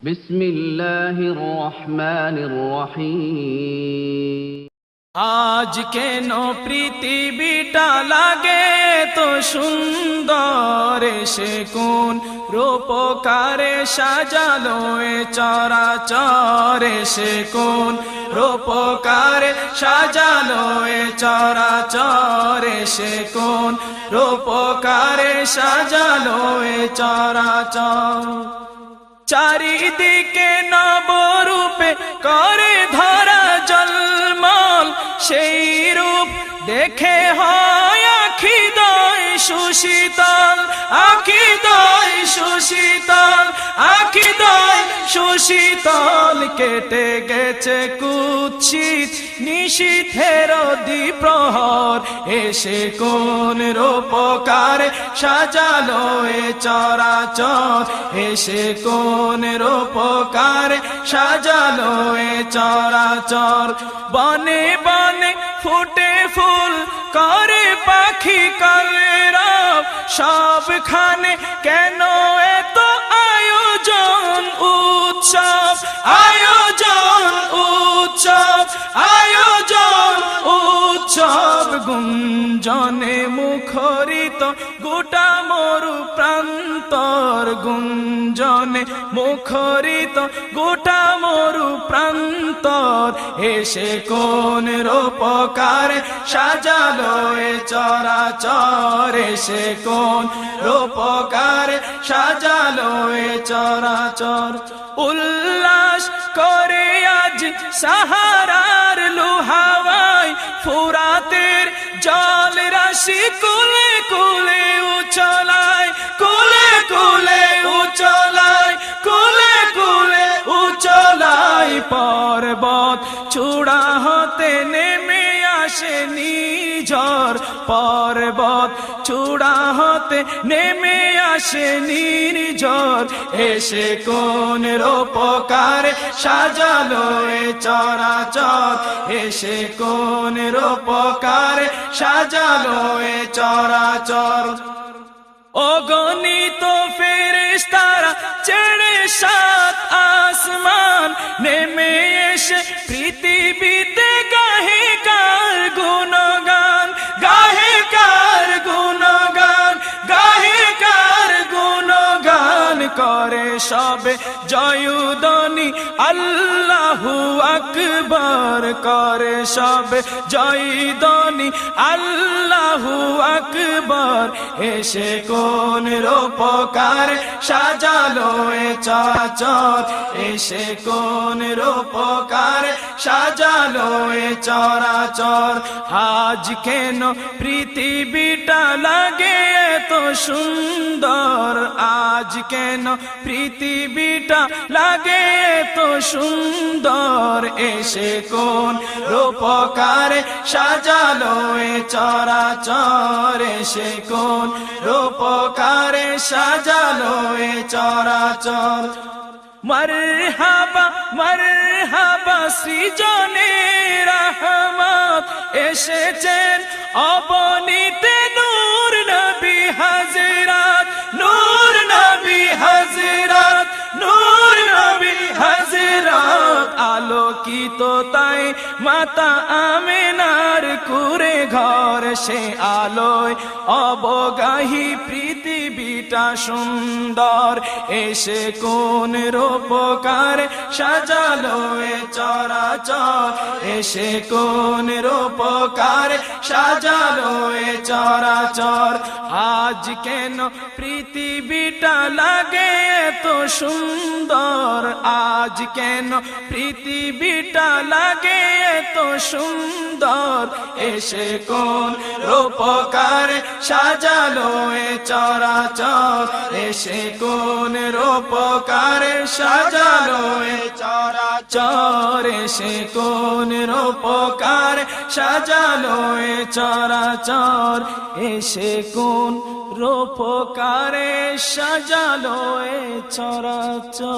বিসমিল্লাহির রহমানির রহিম। আজ কেন পৃথিবীটা লাগে তো সুন্দর, সে কোন রূপকারে সাজালো এ চরাচর, সে কোন রূপকারে সাজালো এ চরাচর, সে কোন রূপকারে সাজালো এ চরাচর। চারিদিকে নবরূপে করে ধরা জলমল, সেই রূপ দেখে হয় আখিদয় সুশীতল, আখিদয় সুশীতল, আখিদয় সুশীতল। কেটে গেছে কুৎসিত নিশীথের দ্বিপ্রহর, এসে কোন রূপকারে সাজালো এ চরাচর, এসে কোন রূপকারে সাজালো এ চরাচর। বনে বনে ফুটে ফুল করে পাখি কলরব, সবখানে কেন এত আয়োজন উৎসব, আয়োজন উৎসব, আয়োজন উৎসব। গুঞ্জনে মুখরিত গোটা মরু প্রান্তর, গুঞ্জনে মুখরিত গোটা মরু প্রান্তর, এসে কোন রূপকারে সাজালো এ চরাচর, এসে কোন রূপকারে সাজালো এ চরাচর। উল্লাস করে আজ সাহারার লোহাওয়ায়, ফুরাতের জল রাশি কুলে কুলে উচলায়, কুলে কুলে উচলায়, কুলে কুলে উচলায়। পর্বত চূড়া হতে নেমে আসে নিঝড়, পর্বত চূড়া হতে নেমে আসে নির্ঝর, এসে কোন রূপকারে সাজালো এ চরাচর, এসে কোন রূপকারে সাজালো এ চরাচর। অগণিত ফেরেশতারা ছেড়ে সাত আসমান, নেমে এসে পৃথিবীতে গাহে কার গুণগান, গাহে কার গুণগান, গাহে কার গুণগান। করে সবে জয়ধ্বনি আল্লাহু আকবার, করে সবে জয়ধ্বনি আল্লাহু আকবার, এসে কোন রূপকারে সাজালো এ চরাচর, এসে কোন রূপকারে সাজালো এ চরাচর। আজ কেন পৃথিবীটা লাগে এত সুন্দর, আজ কেন পৃথিবীটা লাগে এত সুন্দর, এসে কোন রূপকারে সাজালো এ চরাচর, এসে কোন রূপকারে সাজালো এ চরাচর। মরহাবা মরহাবা সৃজনে রহমত, এসেছেন অবনীতে নূর নবী হযরত, নূর নবী হযরত, নূর নবী হযরত। আলোকিত তাই মাতা আমেনার কুরে ঘর, সে আলোয় অবগাহী পৃথিবীটা সুন্দর, এসে কোন রূপকারে সাজালো এ চরাচর, এসে কোন রূপকারে সাজালো এ চরাচর। আজ কেন পৃথিবীটা লাগে এত সুন্দর, আজ কেন পৃথিবীটা লাগে এত সুন্দর, এসে কোন রূপকারে সাজালো এ চরাচর, এসে কোন রূপকারে সাজালো এ চরাচর, এসে কোন রূপকারে সাজালো এ চরাচর, এসে কোন রূপকারে সাজালো এ চরাচর।